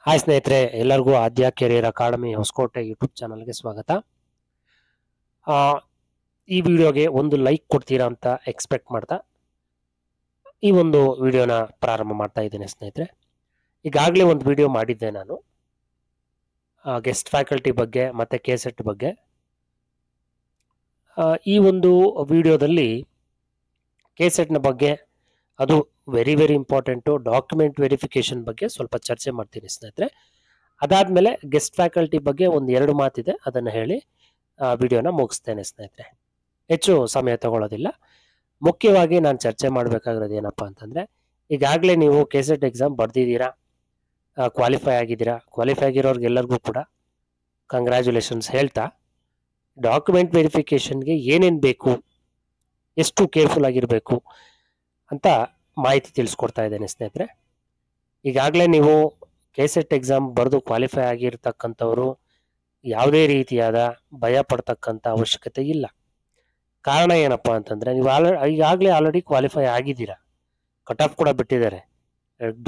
Hi ಸ್ನೇಹಿತರೆ, ಎಲ್ಲರಿಗೂ ಆದ್ಯ career academy Hosakote YouTube ಚಾನಲ್ಗೆ ಸ್ವಾಗತ. ಆ, ಈ ವಿಡಿಯೋಗೆ ಒಂದು ಲೈಕ್ ಕೊಡ್ತೀರಾ ಅಂತ ಎಕ್ಸ್ಪೆಕ್ಟ್ ಮಾಡ್ತಾ ಈ ಒಂದು ವಿಡಿಯೋನ ಪ್ರಾರಂಭ ಮಾಡ್ತಾ ಇದ್ದೇನೆ ಸ್ನೇಹಿತರೆ. ಈಗಾಗಲೇ ಒಂದು ವಿಡಿಯೋ ಮಾಡಿದ್ದೆ ನಾನು ಗೆಸ್ಟ್ ಫ್ಯಾಕಲ್ಟಿ ಬಗ್ಗೆ ಮತ್ತು ಕೆಸೆಟ್ ಬಗ್ಗೆ. ಈ ಒಂದು ವಿಡಿಯೋದಲ್ಲಿ ಕೆಸೆಟ್ನ ಬಗ್ಗೆ, ಅದು very very important, document verification ಬಗ್ಗೆ ಸ್ವಲ್ಪ ಚರ್ಚೆ ಮಾಡ್ತೀನಿ ಸ್ನೇಹಿತರೆ. ಅದಾದಮೇಲೆ ಗೆಸ್ಟ್ ಫ್ಯಾಕಲ್ಟಿ ಬಗ್ಗೆ ಒಂದು ಎರಡು ಮಾತಿದೆ, ಅದನ್ನು ಹೇಳಿ ವಿಡಿಯೋನ ಮುಗಿಸ್ತೇನೆ ಸ್ನೇಹಿತರೆ. ಹೆಚ್ಚು ಸಮಯ ತಗೊಳ್ಳೋದಿಲ್ಲ. ಮುಖ್ಯವಾಗಿ ನಾನು ಚರ್ಚೆ ಮಾಡಬೇಕಾಗಿರೋದು ಏನಪ್ಪ ಅಂತಂದರೆ, ಈಗಾಗಲೇ ನೀವು ಕೆಸೆಟ್ ಎಕ್ಸಾಮ್ ಬರೆದಿದ್ದೀರಾ, ಕ್ವಾಲಿಫೈ ಆಗಿದ್ದೀರಾ. ಕ್ವಾಲಿಫೈ ಆಗಿರೋರಿಗೆಲ್ಲರಿಗೂ ಕೂಡ ಕಂಗ್ರ್ಯಾಚುಲೇಷನ್ಸ್ ಹೇಳ್ತಾ, ಡಾಕ್ಯುಮೆಂಟ್ ವೆರಿಫಿಕೇಷನ್ಗೆ ಏನೇನು ಬೇಕು, ಎಷ್ಟು ಕೇರ್ಫುಲ್ ಆಗಿರಬೇಕು ಅಂತ ಮಾಹಿತಿ ತಿಳಿಸ್ಕೊಡ್ತಾ ಇದ್ದೇನೆ ಸ್ನೇಹಿತರೆ. ಈಗಾಗಲೇ ನೀವು ಕೆಸೆಟ್ ಎಕ್ಸಾಮ್ ಬರೆದು ಕ್ವಾಲಿಫೈ ಆಗಿರ್ತಕ್ಕಂಥವ್ರು ಯಾವುದೇ ರೀತಿಯಾದ ಭಯ ಪಡ್ತಕ್ಕಂಥ ಅವಶ್ಯಕತೆ ಇಲ್ಲ. ಕಾರಣ ಏನಪ್ಪ ಅಂತಂದರೆ, ನೀವು ಈಗಾಗಲೇ ಆಲ್ರೆಡಿ ಕ್ವಾಲಿಫೈ ಆಗಿದ್ದೀರಾ, ಕಟ್ ಆಫ್ ಕೂಡ ಬಿಟ್ಟಿದ್ದಾರೆ.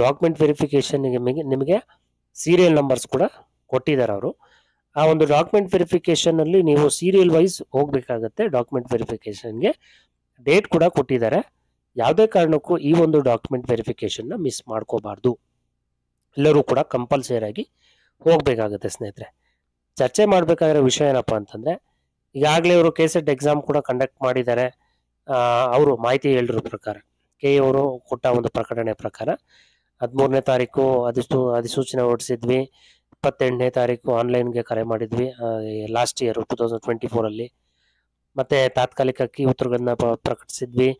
ಡಾಕ್ಯುಮೆಂಟ್ ವೆರಿಫಿಕೇಷನ್ಗೆ ನಿಮಗೆ ಸೀರಿಯಲ್ ನಂಬರ್ಸ್ ಕೂಡ ಕೊಟ್ಟಿದ್ದಾರೆ ಅವರು. ಆ ಒಂದು ಡಾಕ್ಯುಮೆಂಟ್ ವೆರಿಫಿಕೇಷನಲ್ಲಿ ನೀವು ಸೀರಿಯಲ್ ವೈಸ್ ಹೋಗಬೇಕಾಗತ್ತೆ. ಡಾಕ್ಯುಮೆಂಟ್ ವೆರಿಫಿಕೇಷನ್ಗೆ ಡೇಟ್ ಕೂಡ ಕೊಟ್ಟಿದ್ದಾರೆ. ಯಾವುದೇ ಕಾರಣಕ್ಕೂ ಈ ಒಂದು ಡಾಕ್ಯುಮೆಂಟ್ ವೆರಿಫಿಕೇಷನ್ನ ಮಿಸ್ ಮಾಡ್ಕೋಬಾರ್ದು. ಎಲ್ಲರೂ ಕೂಡ ಕಂಪಲ್ಸರಿ ಆಗಿ ಹೋಗಬೇಕಾಗುತ್ತೆ ಸ್ನೇಹಿತರೆ. ಚರ್ಚೆ ಮಾಡಬೇಕಾಗಿರೋ ವಿಷಯ ಏನಪ್ಪ ಅಂತಂದರೆ, ಈಗಾಗಲೇ ಅವರು ಕೆಸೆಟ್ ಎಕ್ಸಾಮ್ ಕೂಡ ಕಂಡಕ್ಟ್ ಮಾಡಿದ್ದಾರೆ. ಅವರು ಮಾಹಿತಿ ಹೇಳಿರೋ ಪ್ರಕಾರ, ಕೆ ಅವರು ಕೊಟ್ಟ ಒಂದು ಪ್ರಕಟಣೆ ಪ್ರಕಾರ 13ನೇ ತಾರೀಕು ಅಧಿಸೂಚನೆ ಹೊರಡಿಸಿದ್ವಿ, 28ನೇ ತಾರೀಕು ಆನ್ಲೈನ್ಗೆ ಕರೆ ಮಾಡಿದ್ವಿ ಲಾಸ್ಟ್ ಇಯರ್ 2024 ಮತ್ತು ತಾತ್ಕಾಲಿಕ ಕೀ ಉತ್ತರಗಳನ್ನ ಪ್ರಕಟಿಸಿದ್ವಿ.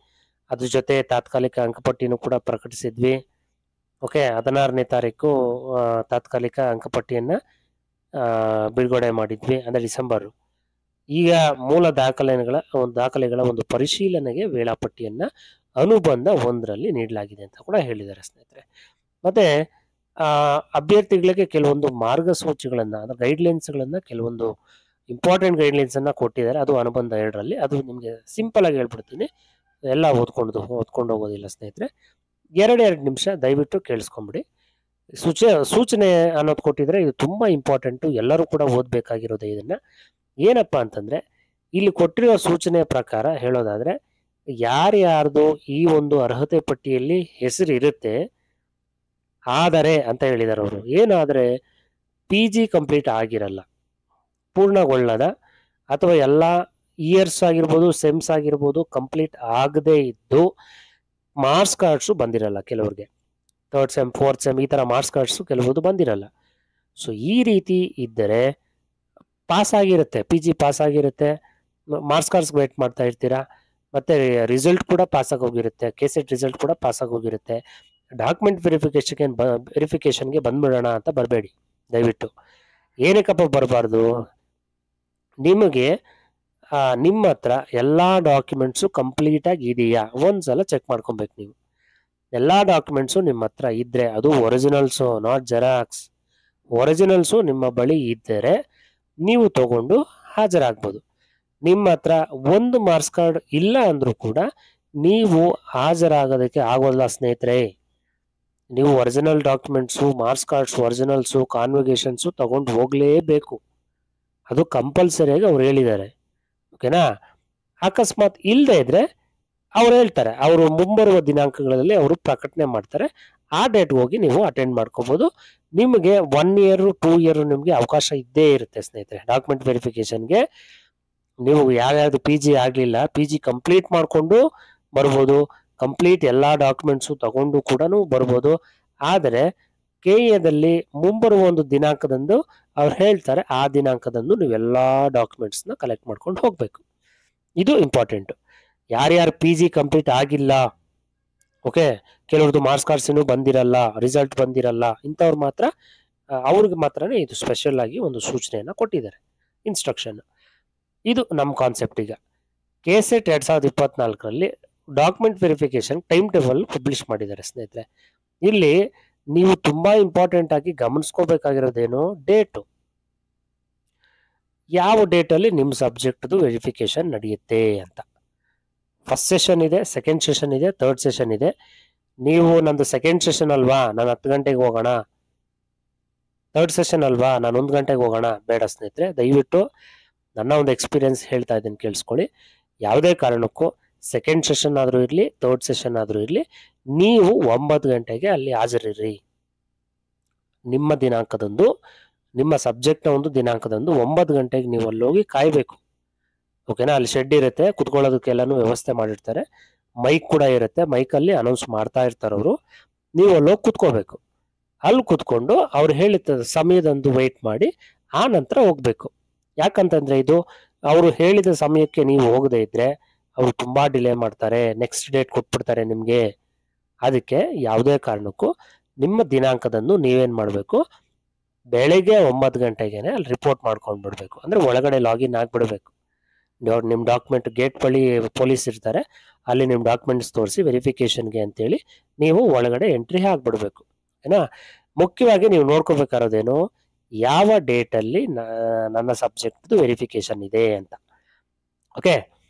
ಅದ್ರ ಜೊತೆ ತಾತ್ಕಾಲಿಕ ಅಂಕಪಟ್ಟಿನೂ ಕೂಡ ಪ್ರಕಟಿಸಿದ್ವಿ. ಓಕೆ, 16ನೇ ತಾರೀಕು ತಾತ್ಕಾಲಿಕ ಅಂಕಪಟ್ಟಿಯನ್ನು ಬಿಡುಗಡೆ ಮಾಡಿದ್ವಿ, ಅಂದರೆ ಡಿಸೆಂಬರು. ಈಗ ಮೂಲ ದಾಖಲೆಗಳ ಒಂದು ಪರಿಶೀಲನೆಗೆ ವೇಳಾಪಟ್ಟಿಯನ್ನು ಅನುಬಂಧ 1ರಲ್ಲಿ ನೀಡಲಾಗಿದೆ ಅಂತ ಕೂಡ ಹೇಳಿದ್ದಾರೆ ಸ್ನೇಹಿತರೆ. ಮತ್ತು ಅಭ್ಯರ್ಥಿಗಳಿಗೆ ಕೆಲವೊಂದು ಮಾರ್ಗಸೂಚಿಗಳನ್ನು, ಅಂದರೆ ಗೈಡ್ಲೈನ್ಸ್ಗಳನ್ನು, ಕೆಲವೊಂದು ಇಂಪಾರ್ಟೆಂಟ್ ಗೈಡ್ಲೈನ್ಸನ್ನು ಕೊಟ್ಟಿದ್ದಾರೆ. ಅದು ಅನುಬಂಧ 2ರಲ್ಲಿ. ಅದು ನಿಮಗೆ ಸಿಂಪಲ್ ಆಗಿ ಹೇಳ್ಬಿಡ್ತೀನಿ, ಎಲ್ಲ ಓದ್ಕೊಂಡು ಹೋಗೋದಿಲ್ಲ ಸ್ನೇಹಿತರೆ. 2 ನಿಮಿಷ ದಯವಿಟ್ಟು ಕೇಳಿಸ್ಕೊಂಬಿಡಿ. ಸೂಚನೆ ಅನ್ನೋದು ಕೊಟ್ಟಿದ್ರೆ, ಇದು ತುಂಬ ಇಂಪಾರ್ಟೆಂಟು, ಎಲ್ಲರೂ ಕೂಡ ಓದಬೇಕಾಗಿರೋದು. ಇದನ್ನು ಏನಪ್ಪ ಅಂತಂದರೆ, ಇಲ್ಲಿ ಕೊಟ್ಟಿರೋ ಸೂಚನೆಯ ಪ್ರಕಾರ ಹೇಳೋದಾದರೆ, ಯಾರ್ಯಾರ್ದು ಈ ಒಂದು ಅರ್ಹತೆ ಪಟ್ಟಿಯಲ್ಲಿ ಹೆಸರು ಇರುತ್ತೆ, ಆದರೆ ಅಂತ ಹೇಳಿದ್ದಾರೆ ಅವರು. ಏನಾದರೆ PG ಕಂಪ್ಲೀಟ್ ಆಗಿರಲ್ಲ, ಪೂರ್ಣಗೊಳ್ಳದ, ಅಥವಾ ಎಲ್ಲ ಇಯರ್ಸ್ ಆಗಿರ್ಬೋದು, ಸೆಮ್ಸ್ ಆಗಿರ್ಬೋದು ಕಂಪ್ಲೀಟ್ ಆಗದೇ ಇದ್ದು ಮಾರ್ಕ್ಸ್ ಕಾರ್ಡ್ಸು ಬಂದಿರಲ್ಲ ಕೆಲವ್ರಿಗೆ, 3rd ಸೆಮ್ 4th ಸೆಮ್ ಈ ಥರ ಮಾರ್ಕ್ಸ್ ಕಾರ್ಡ್ಸು ಕೆಲವುದು ಬಂದಿರಲ್ಲ. ಸೊ ಈ ರೀತಿ ಇದ್ದರೆ ಪಾಸ್ ಆಗಿರುತ್ತೆ, PG ಪಾಸ್ ಆಗಿರುತ್ತೆ, ಮಾರ್ಕ್ಸ್ ಕಾರ್ಡ್ಸ್ ವೇಟ್ ಮಾಡ್ತಾ ಇರ್ತೀರಾ, ಮತ್ತು ರಿಸಲ್ಟ್ ಕೂಡ ಪಾಸಾಗಿ ಹೋಗಿರುತ್ತೆ, ಕೆಸೆಟ್ ರಿಸಲ್ಟ್ ಕೂಡ ಪಾಸಾಗಿ ಹೋಗಿರುತ್ತೆ. ಡಾಕ್ಯುಮೆಂಟ್ ವೆರಿಫಿಕೇಷನ್ಗೆ ಬಂದ್ಬಿಡೋಣ ಅಂತ ಬರಬೇಡಿ ದಯವಿಟ್ಟು. ಏನಕ್ಕಪ್ಪ ಬರಬಾರ್ದು, ನಿಮಗೆ ನಿಮ್ಮ ಹತ್ರ ಎಲ್ಲ ಡಾಕ್ಯುಮೆಂಟ್ಸು ಕಂಪ್ಲೀಟಾಗಿ ಇದೆಯಾ ಒಂದ್ಸಲ ಚೆಕ್ ಮಾಡ್ಕೊಬೇಕು ನೀವು. ಎಲ್ಲ ಡಾಕ್ಯುಮೆಂಟ್ಸು ನಿಮ್ಮ ಹತ್ರ ಇದ್ದರೆ, ಅದು ಒರಿಜಿನಲ್ಸು, ನಾಟ್ ಜೆರಾಕ್ಸ್, ಒರಿಜಿನಲ್ಸು ನಿಮ್ಮ ಬಳಿ ಇದ್ದರೆ ನೀವು ತಗೊಂಡು ಹಾಜರಾಗ್ಬೋದು. ನಿಮ್ಮ ಹತ್ರ ಒಂದು ಮಾರ್ಕ್ಸ್ ಕಾರ್ಡ್ ಇಲ್ಲ ಅಂದರೂ ಕೂಡ ನೀವು ಹಾಜರಾಗೋದಕ್ಕೆ ಆಗೋಲ್ಲ ಸ್ನೇಹಿತರೆ. ನೀವು ಒರಿಜಿನಲ್ ಡಾಕ್ಯುಮೆಂಟ್ಸು, ಮಾರ್ಕ್ಸ್ ಕಾರ್ಡ್ಸು, ಒರಿಜಿನಲ್ಸು, ಕಾನ್ವೊಕೇಷನ್ಸು ತಗೊಂಡು ಹೋಗಲೇಬೇಕು. ಅದು ಕಂಪಲ್ಸರಿಯಾಗಿ ಅವ್ರು ಹೇಳಿದ್ದಾರೆ. ಓಕೆನಾ? ಅಕಸ್ಮಾತ್ ಇಲ್ಲದೆ ಇದ್ದರೆ ಅವ್ರು ಹೇಳ್ತಾರೆ, ಅವರು ಮುಂಬರುವ ದಿನಾಂಕಗಳಲ್ಲಿ ಅವರು ಪ್ರಕಟಣೆ ಮಾಡ್ತಾರೆ, ಆ ಡೇಟ್ಗೆ ಹೋಗಿ ನೀವು ಅಟೆಂಡ್ ಮಾಡ್ಕೋಬೋದು. ನಿಮಗೆ 1 ಇಯರ್ 2 ಇಯರ್ ನಿಮಗೆ ಅವಕಾಶ ಇದ್ದೇ ಇರುತ್ತೆ ಸ್ನೇಹಿತರೆ. ಡಾಕ್ಯುಮೆಂಟ್ ವೆರಿಫಿಕೇಷನ್ಗೆ ನೀವು ಯಾರ್ಯಾವುದು PG ಆಗಲಿಲ್ಲ, PG ಕಂಪ್ಲೀಟ್ ಮಾಡಿಕೊಂಡು ಬರ್ಬೋದು, ಕಂಪ್ಲೀಟ್ ಎಲ್ಲ ಡಾಕ್ಯುಮೆಂಟ್ಸು ತಗೊಂಡು ಕೂಡ ಬರ್ಬೋದು. ಆದರೆ KAದಲ್ಲಿ ಮುಂಬರುವ ಒಂದು ದಿನಾಂಕದಂದು ಅವ್ರು ಹೇಳ್ತಾರೆ, ಆ ದಿನಾಂಕದಂದು ನೀವೆಲ್ಲ ಡಾಕ್ಯುಮೆಂಟ್ಸ್ನ ಕಲೆಕ್ಟ್ ಮಾಡ್ಕೊಂಡು ಹೋಗಬೇಕು. ಇದು ಇಂಪಾರ್ಟೆಂಟು. ಯಾರ್ಯಾರು PG ಕಂಪ್ಲೀಟ್ ಆಗಿಲ್ಲ, ಓಕೆ, ಕೆಲವ್ರದ್ದು ಮಾರ್ಕ್ಸ್ ಕಾರ್ಡ್ಸ್ ಇನ್ನೂ ಬಂದಿರಲ್ಲ, ರಿಸಲ್ಟ್ ಬಂದಿರಲ್ಲ, ಇಂಥವ್ರು ಮಾತ್ರ, ಅವ್ರಿಗೆ ಮಾತ್ರನೇ ಇದು ಸ್ಪೆಷಲ್ ಆಗಿ ಒಂದು ಸೂಚನೆಯನ್ನು ಕೊಟ್ಟಿದ್ದಾರೆ, ಇನ್ಸ್ಟ್ರಕ್ಷನ್. ಇದು ನಮ್ಮ ಕಾನ್ಸೆಪ್ಟ್. ಈಗ ಕೆಸೆಟ್ 2024ರಲ್ಲಿ document verification time table publish ಮಾಡಿದ್ದಾರೆ ಸ್ನೇಹಿತರೆ. ಇಲ್ಲಿ ನೀವು ತುಂಬ ಇಂಪಾರ್ಟೆಂಟ್ ಆಗಿ ಗಮನಿಸ್ಕೋಬೇಕಾಗಿರೋದೇನು, ಡೇಟು. ಯಾವ ಡೇಟಲ್ಲಿ ನಿಮ್ಮ ಸಬ್ಜೆಕ್ಟ್ದು ವೆರಿಫಿಕೇಷನ್ ನಡೆಯುತ್ತೆ ಅಂತ. ಫಸ್ಟ್ ಸೆಷನ್ ಇದೆ, ಸೆಕೆಂಡ್ ಸೆಷನ್ ಇದೆ, 3rd ಸೆಷನ್ ಇದೆ. ನೀವು ನಂದು ಸೆಕೆಂಡ್ ಸೆಷನ್ ಅಲ್ವಾ, ನಾನು 10 ಗಂಟೆಗೆ ಹೋಗೋಣ, ಥರ್ಡ್ ಸೆಷನ್ ಅಲ್ವಾ, ನಾನು 1 ಗಂಟೆಗೆ ಹೋಗೋಣ, ಬೇಡ ಸ್ನೇಹಿತರೆ. ದಯವಿಟ್ಟು ನನ್ನ ಒಂದು ಎಕ್ಸ್ಪೀರಿಯನ್ಸ್ ಹೇಳ್ತಾ ಇದ್ದೀನಿ, ಕೇಳಿಸ್ಕೊಳ್ಳಿ. ಯಾವುದೇ ಕಾರಣಕ್ಕೂ ಸೆಕೆಂಡ್ ಸೆಷನ್ ಆದರೂ ಇರಲಿ, ಥರ್ಡ್ ಸೆಷನ್ ಆದರೂ ಇರಲಿ, ನೀವು 9 ಗಂಟೆಗೆ ಅಲ್ಲಿ ಹಾಜರಿರ್ರಿ. ನಿಮ್ಮ ದಿನಾಂಕದಂದು, ನಿಮ್ಮ ಸಬ್ಜೆಕ್ಟ್ನ ಒಂದು ದಿನಾಂಕದಂದು 9 ಗಂಟೆಗೆ ನೀವು ಅಲ್ಲಿ ಹೋಗಿ ಕಾಯಬೇಕು. ಓಕೆನಾ? ಅಲ್ಲಿ ಶೆಡ್ ಇರುತ್ತೆ, ಕುತ್ಕೊಳ್ಳೋದಕ್ಕೆಲ್ಲನೂ ವ್ಯವಸ್ಥೆ ಮಾಡಿರ್ತಾರೆ, ಮೈಕ್ ಕೂಡ ಇರುತ್ತೆ, ಮೈಕಲ್ಲಿ ಅನೌನ್ಸ್ ಮಾಡ್ತಾ ಇರ್ತಾರೆ ಅವರು. ನೀವು ಅಲ್ಲಿ ಹೋಗಿ ಕುತ್ಕೋಬೇಕು. ಅಲ್ಲಿ ಕುತ್ಕೊಂಡು ಅವ್ರು ಹೇಳಿದ ಸಮಯದಂದು ವೆಯ್ಟ್ ಮಾಡಿ ಆ ನಂತರ ಹೋಗ್ಬೇಕು. ಯಾಕಂತಂದ್ರೆ ಇದು ಅವರು ಹೇಳಿದ ಸಮಯಕ್ಕೆ ನೀವು ಹೋಗದೆ ಇದ್ರೆ ಅವರು ತುಂಬಾ ಡಿಲೇ ಮಾಡ್ತಾರೆ, ನೆಕ್ಸ್ಟ್ ಡೇಟ್ ಕೊಟ್ಬಿಡ್ತಾರೆ ನಿಮಗೆ. ಅದಕ್ಕೆ ಯಾವುದೇ ಕಾರಣಕ್ಕೂ ನಿಮ್ಮ ದಿನಾಂಕದಂದು ನೀವೇನ್ ಮಾಡಬೇಕು, ಬೆಳಿಗ್ಗೆ 9 ಗಂಟೆಗೆನೆ ಅಲ್ಲಿ ರಿಪೋರ್ಟ್ ಮಾಡ್ಕೊಂಡು ಬಿಡ್ಬೇಕು. ಅಂದ್ರೆ ಒಳಗಡೆ ಲಾಗಿನ್ ಆಗ್ಬಿಡ್ಬೇಕು. ನಿಮ್ಮ ಡಾಕ್ಯುಮೆಂಟ್ ಗೇಟ್ ಬಳಿ ಪೊಲೀಸ್ ಇರ್ತಾರೆ, ಅಲ್ಲಿ ನಿಮ್ಮ ಡಾಕ್ಯುಮೆಂಟ್ಸ್ ತೋರಿಸಿ ವೆರಿಫಿಕೇಶನ್ಗೆ ಅಂತೇಳಿ ನೀವು ಒಳಗಡೆ ಎಂಟ್ರಿ ಹಾಕ್ಬಿಡ್ಬೇಕು. ಏನಾ? ಮುಖ್ಯವಾಗಿ ನೀವು ನೋಡ್ಕೋಬೇಕಾರೋದೇನು, ಯಾವ ಡೇಟಲ್ಲಿ ನನ್ನ ಸಬ್ಜೆಕ್ಟ್ದು ವೆರಿಫಿಕೇಶನ್ ಇದೆ ಅಂತ. ಓಕೆ,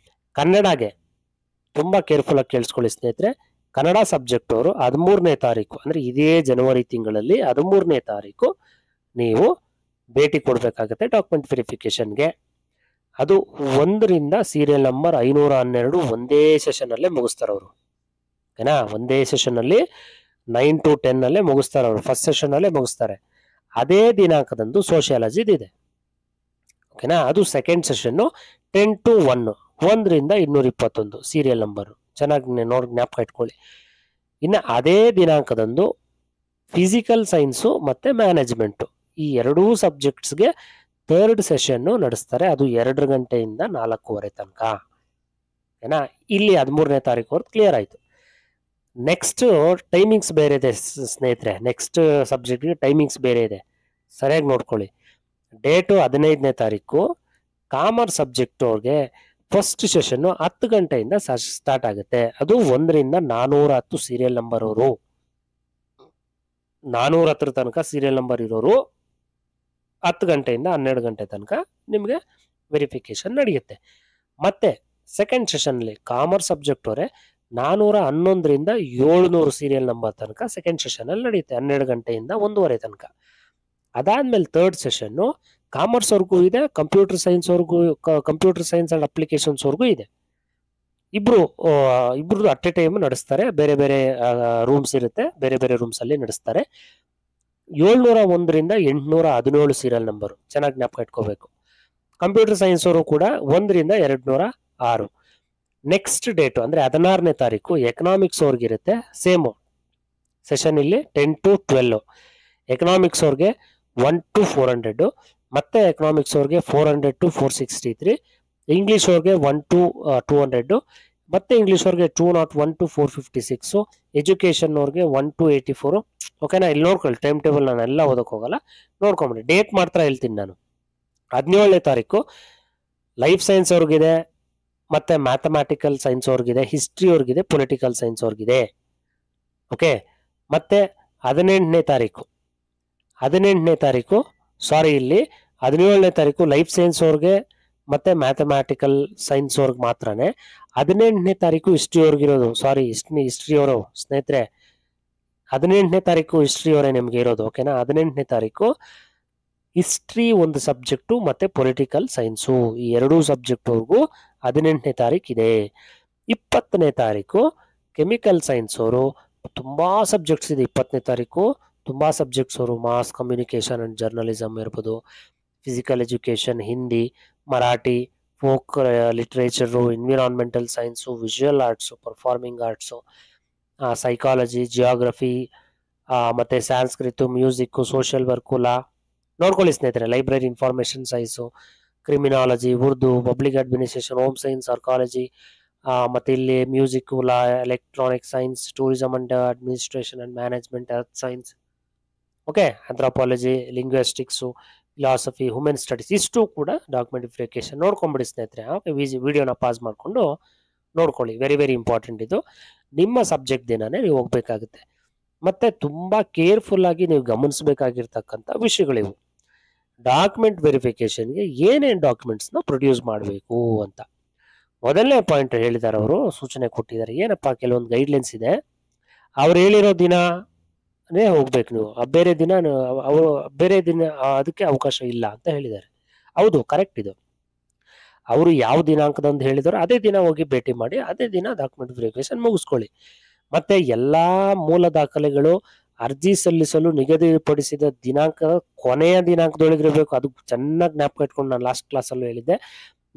ಕನ್ನಡಗೆ ತುಂಬಾ ಕೇರ್ಫುಲ್ ಆಗಿ ಕೇಳಿಸ್ಕೊಳ್ಳಿ ಸ್ನೇಹಿತರೆ. ಕನ್ನಡ ಸಬ್ಜೆಕ್ಟ್ ಅವರು 13ನೇ ತಾರೀಕು, ಅಂದ್ರೆ ಇದೇ ಜನವರಿ ತಿಂಗಳಲ್ಲಿ 13ನೇ ತಾರೀಕು ನೀವು ಭೇಟಿ ಕೊಡ್ಬೇಕಾಗತ್ತೆ ಡಾಕ್ಯುಮೆಂಟ್ ವೆರಿಫಿಕೇಶನ್ಗೆ. ಅದು 1ರಿಂದ ಸೀರಿಯಲ್ ನಂಬರ್ 512 ಒಂದೇ ಸೆಷನ್ ಅಲ್ಲೇ ಮುಗಿಸ್ತಾರೆ ಅವರು. ಓಕೆನಾ? ಒಂದೇ ಸೆಷನ್ ಅಲ್ಲಿ 9 to 10 ಅಲ್ಲೇ ಮುಗಿಸ್ತಾರೆ ಅವರು, ಫಸ್ಟ್ ಸೆಷನ್ ಅಲ್ಲೇ ಮುಗಿಸ್ತಾರೆ. ಅದೇ ದಿನಾಂಕದಂದು ಸೋಷಿಯಾಲಜಿ ಇದೆ. ಓಕೆನಾ? ಅದು second session 10 to 1, 1ರಿಂದ 221 serial number. ಚೆನ್ನಾಗಿ ನೋಡಿ ಜ್ಞಾಪಕ ಇಟ್ಕೊಳ್ಳಿ. ಇನ್ನು ಅದೇ ದಿನಾಂಕದಂದು ಫಿಸಿಕಲ್ ಸೈನ್ಸು ಮತ್ತೆ ಮ್ಯಾನೇಜ್ಮೆಂಟು, ಈ ಎರಡೂ ಸಬ್ಜೆಕ್ಟ್ಸ್ಗೆ ಥರ್ಡ್ ಸೆಷನ್ ನಡೆಸ್ತಾರೆ. ಅದು 2 ಗಂಟೆಯಿಂದ 4:30 ತನಕ. ಓಕೆನಾ? ಇಲ್ಲಿ 13ನೇ ತಾರೀಕು ಕ್ಲಿಯರ್ ಆಯ್ತು. ನೆಕ್ಸ್ಟ್ ಟೈಮಿಂಗ್ಸ್ ಬೇರೆ ಇದೆ ಸ್ನೇಹಿತರೆ. ನೆಕ್ಸ್ಟ್ ಸಬ್ಜೆಕ್ಟ್ಗೆ ಟೈಮಿಂಗ್ಸ್ ಬೇರೆ ಇದೆ, ಸರಿಯಾಗಿ ನೋಡ್ಕೊಳ್ಳಿ. ಡೇಟು 15ನೇ ತಾರೀಕು. ಕಾಮರ್ಸ್ ಸಬ್ಜೆಕ್ಟ್ ಅವ್ರಿಗೆ ಫಸ್ಟ್ ಸೆಷನ್ 10 ಗಂಟೆಯಿಂದ ಸ್ಟಾರ್ಟ್ ಆಗುತ್ತೆ. ಅದು 1ರಿಂದ 410 ಸೀರಿಯಲ್ ನಂಬರ್ ಅವರು, 410 ತನಕ ಸೀರಿಯಲ್ ನಂಬರ್ ಇರೋರು 10 ಗಂಟೆಯಿಂದ 12 ಗಂಟೆ ತನಕ ನಿಮಗೆ ವೆರಿಫಿಕೇಶನ್ ನಡೆಯುತ್ತೆ. ಮತ್ತೆ ಸೆಕೆಂಡ್ ಸೆಷನ್ ಅಲ್ಲಿ ಕಾಮರ್ಸ್ ಸಬ್ಜೆಕ್ಟ್ ಅವರೇ 411ರಿಂದ 700 ಸೀರಿಯಲ್ ನಂಬರ್ ತನಕ ಸೆಕೆಂಡ್ ಸೆಷನ್ ಅಲ್ಲಿ ನಡೆಯುತ್ತೆ, 12 ಗಂಟೆಯಿಂದ 1:30 ತನಕ. ಅದಾದ್ಮೇಲೆ ಥರ್ಡ್ ಸೆಷನ್ ಕಾಮರ್ಸ್ ಅವ್ರಿಗೂ ಇದೆ, ಕಂಪ್ಯೂಟರ್ ಸೈನ್ಸ್ ಅವ್ರಿಗೂ, ಕಂಪ್ಯೂಟರ್ ಸೈನ್ಸ್ ಅಂಡ್ ಅಪ್ಲಿಕೇಶನ್ಸ್ ಅವ್ರಿಗೂ ಇದೆ. ಇಬ್ರದ್ದು ಅಟ್ ಎ ಟೈಮ್ ನಡೆಸ್ತಾರೆ. ಬೇರೆ ಬೇರೆ ರೂಮ್ಸ್ ಇರುತ್ತೆ, ಬೇರೆ ಬೇರೆ ರೂಮ್ಸ್ ಅಲ್ಲಿ ನಡೆಸ್ತಾರೆ. 701ರಿಂದ 817 ಸೀರಿಯಲ್ ನಂಬರ್, ಚೆನ್ನಾಗಿ ಜ್ಞಾಪಕ ಇಟ್ಕೋಬೇಕು. ಕಂಪ್ಯೂಟರ್ ಸೈನ್ಸ್ ಅವರು ಕೂಡ 1ರಿಂದ 206. ನೆಕ್ಸ್ಟ್ ಡೇಟ್ ಅಂದ್ರೆ 16ನೇ ತಾರೀಕು ಎಕನಾಮಿಕ್ಸ್ ಅವ್ರಿಗಿರುತ್ತೆ. ಸೇಮ್ ಸೆಷನ್ ಇಲ್ಲಿ 10 to 12. ಎಕನಾಮಿಕ್ಸ್ ಅವ್ರಿಗೆ 1 to 400, ಮತ್ತೆ ಎಕನಾಮಿಕ್ಸ್ ಅವ್ರಿಗೆ 400 to 463. ಇಂಗ್ಲಿಷ್ ಅವ್ರಿಗೆ 1 to 200, ಮತ್ತೆ ಇಂಗ್ಲಿಷ್ ಅವ್ರಿಗೆ 201 to 456. ಎಜುಕೇಶನ್ ಅವ್ರಿಗೆ 1 to 84. ಓಕೆನಾ? ಇಲ್ಲಿ ನೋಡ್ಕೊಳ್ಳಿ ಟೈಮ್ ಟೇಬಲ್, ನಾನು ಎಲ್ಲ ಓದಕ್ ಹೋಗಲ್ಲ, ನೋಡ್ಕೊಂಬಿಡಿ. ಡೇಟ್ ಮಾತ್ರ ಹೇಳ್ತೀನಿ ನಾನು. 17ನೇ ತಾರೀಕು ಲೈಫ್ ಸೈನ್ಸ್ ಅವ್ರಿಗಿದೆ, ಮತ್ತೆ ಮ್ಯಾಥಮ್ಯಾಟಿಕಲ್ ಸೈನ್ಸ್ ಅವ್ರಿಗಿದೆ, ಹಿಸ್ಟ್ರಿ ಅವ್ರಿಗಿದೆ, ಪೊಲಿಟಿಕಲ್ ಸೈನ್ಸ್ ಅವ್ರಿಗಿದೆ. ಓಕೆ, ಮತ್ತೆ 18ನೇ ತಾರೀಕು ಸಾರಿ, ಇಲ್ಲಿ 17ನೇ ತಾರೀಕು ಲೈಫ್ ಸೈನ್ಸ್ ಅವ್ರಿಗೆ ಮತ್ತೆ ಮ್ಯಾಥಮ್ಯಾಟಿಕಲ್ ಸೈನ್ಸ್ ಅವ್ರಿಗೆ ಮಾತ್ರನೇ. 18ನೇ ತಾರೀಕು ಹಿಸ್ಟ್ರಿ ಅವ್ರಿಗಿರೋದು. ಸಾರಿ, ಹಿಸ್ಟ್ರಿ ಅವರು ಸ್ನೇಹಿತರೆ, 18ನೇ ತಾರೀಕು ಹಿಸ್ಟ್ರಿ ಅವರೇ ನಿಮ್ಗೆ ಇರೋದು. ಓಕೆನಾ? 18ನೇ ತಾರೀಕು ಹಿಸ್ಟ್ರಿ ಒಂದು ಸಬ್ಜೆಕ್ಟು ಮತ್ತೆ ಪೊಲಿಟಿಕಲ್ ಸೈನ್ಸು, ಈ ಎರಡೂ ಸಬ್ಜೆಕ್ಟ್ ಅವ್ರಿಗೂ 18ನೇ ತಾರೀಕು ಇದೆ. 20ನೇ ತಾರೀಕು ಕೆಮಿಕಲ್ ಸೈನ್ಸ್ ಅವರು, ತುಂಬಾ ಸಬ್ಜೆಕ್ಟ್ಸ್ ಇದೆ 20ನೇ ತಾರೀಕು, ತುಂಬಾ ಸಬ್ಜೆಕ್ಟ್ಸ್ ಅವರು. ಮಾಸ್ ಕಮ್ಯುನಿಕೇಶನ್ ಅಂಡ್ ಜರ್ನಲಿಸಮ್ ಇರ್ಬೋದು, physical education, Hindi, Marathi, folk literature, environmental science, visual arts, performing arts, psychology, geography, ಮತ್ತೆ Sanskrit, music, social work, law. ನೋಡ್ಕೊಳ್ಳಿ ಸ್ನೇಹಿತರೆ. Library, information science, criminology, Urdu, public administration, home science, archaeology, ಮತ್ತೆ ಇಲ್ಲಿ music, law, electronic science, tourism and administration and management, earth science, okay, anthropology, linguistics, philosophy, human studies, ಇಷ್ಟು ಕೂಡ document verification ನೋಡ್ಕೊಂಬಿಡಿ ಸ್ನೇಹಿತರೆ. Okay, ವಿಡಿಯೋನ pass ಮಾಡಿಕೊಂಡು ನೋಡ್ಕೊಳ್ಳಿ. ವೆರಿ ವೆರಿ ಇಂಪಾರ್ಟೆಂಟ್ ಇದು. ನಿಮ್ಮ ಸಬ್ಜೆಕ್ಟ್ ದಿನಾನೇ ನೀವು ಹೋಗ್ಬೇಕಾಗುತ್ತೆ. ಮತ್ತೆ ತುಂಬಾ ಕೇರ್ಫುಲ್ ಆಗಿ ನೀವು ಗಮನಿಸಬೇಕಾಗಿರ್ತಕ್ಕಂಥ ವಿಷಯಗಳಿವು. ಡಾಕ್ಯುಮೆಂಟ್ ವೆರಿಫಿಕೇಶನ್ಗೆ ಏನೇನು ಡಾಕ್ಯುಮೆಂಟ್ಸ್ನ ಪ್ರೊಡ್ಯೂಸ್ ಮಾಡಬೇಕು ಅಂತ ಮೊದಲನೇ ಪಾಯಿಂಟ್ ಹೇಳಿದ್ದಾರೆ ಅವರು, ಸೂಚನೆ ಕೊಟ್ಟಿದ್ದಾರೆ. ಏನಪ್ಪಾ, ಕೆಲವೊಂದು ಗೈಡ್ಲೈನ್ಸ್ ಇದೆ. ಅವ್ರು ಹೇಳಿರೋ ದಿನ ಹೋಗ್ಬೇಕು ನೀವು. ಬೇರೆ ದಿನ ಅವರು ಬೇರೆ ದಿನ ಅದಕ್ಕೆ ಅವಕಾಶ ಇಲ್ಲ ಅಂತ ಹೇಳಿದ್ದಾರೆ. ಹೌದು, ಕರೆಕ್ಟ್ ಇದು. ಅವರು ಯಾವ ದಿನಾಂಕದಂದು ಹೇಳಿದಾರೋ ಅದೇ ದಿನ ಹೋಗಿ ಭೇಟಿ ಮಾಡಿ, ಅದೇ ದಿನ ಡಾಕ್ಯುಮೆಂಟ್ ವೆರಿಫಿಕೇಶನ್ ಮುಗಿಸ್ಕೊಳ್ಳಿ. ಮತ್ತೆ ಎಲ್ಲಾ ಮೂಲ ದಾಖಲೆಗಳು ಅರ್ಜಿ ಸಲ್ಲಿಸಲು ನಿಗದಿಪಡಿಸಿದ ದಿನಾಂಕದ ಕೊನೆಯ ದಿನಾಂಕದೊಳಗಿರಬೇಕು. ಅದು ಚೆನ್ನಾಗಿ ಜ್ಞಾಪಕ ಇಟ್ಕೊಂಡು ನಾನು ಲಾಸ್ಟ್ ಕ್ಲಾಸಲ್ಲೂ ಹೇಳಿದ್ದೆ,